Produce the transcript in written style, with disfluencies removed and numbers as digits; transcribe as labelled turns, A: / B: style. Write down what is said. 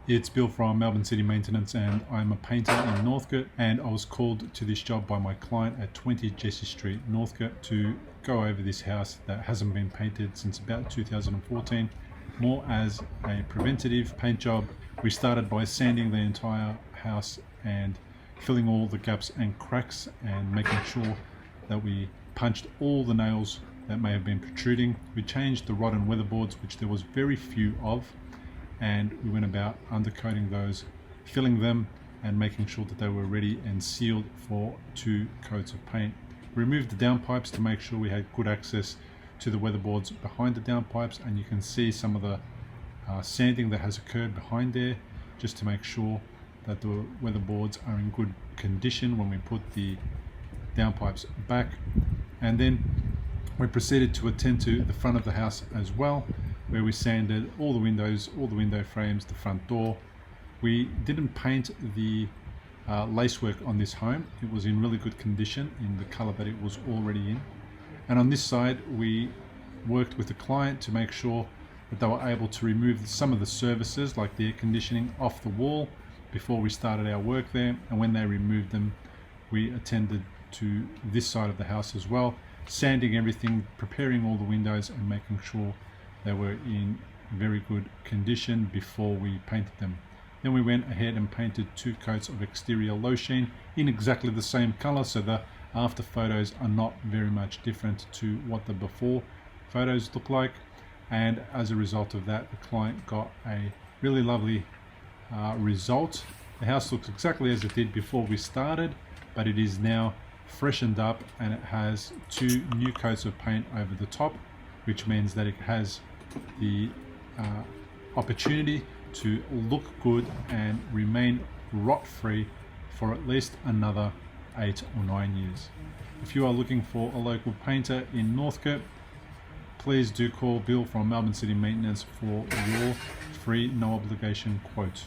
A: It's Bill from Melbourne City Maintenance, and I'm a painter in Northcote, and I was called to this job by my client at 20 Jesse Street, Northcote, to go over this house that hasn't been painted since about 2014, more as a preventative paint job. We started by sanding the entire house and filling all the gaps and cracks and making sure that we punched all the nails that may have been protruding. We changed the rod and weatherboards, which there was very few of, and we went about undercoating those, filling them and making sure that they were ready and sealed for 2 coats of paint. We removed the downpipes to make sure we had good access to the weatherboards behind the downpipes, and you can see some of the sanding that has occurred behind there, just to make sure that the weatherboards are in good condition when we put the downpipes back. And then we proceeded to attend to the front of the house as well, where we sanded all the windows, all the window frames, the front door. We didn't paint the lacework on this home. It was in really good condition in the color that it was already in. And on this side, we worked with the client to make sure that they were able to remove some of the surfaces, like the air conditioning, off the wall before we started our work there. And when they removed them, we attended to this side of the house as well, sanding everything, preparing all the windows and making sure they were in very good condition before we painted them. Then we went ahead and painted 2 coats of exterior low sheen in exactly the same color, so the after photos are not very much different to what the before photos look like. And as a result of that, the client got a really lovely result. The house looks exactly as it did before we started, but it is now freshened up, and it has 2 new coats of paint over the top, which means that it has the opportunity to look good and remain rot free for at least another 8 or 9 years. If you are looking for a local painter in Northcote, please do call Bill from Melbourne City Maintenance for your free no obligation quote.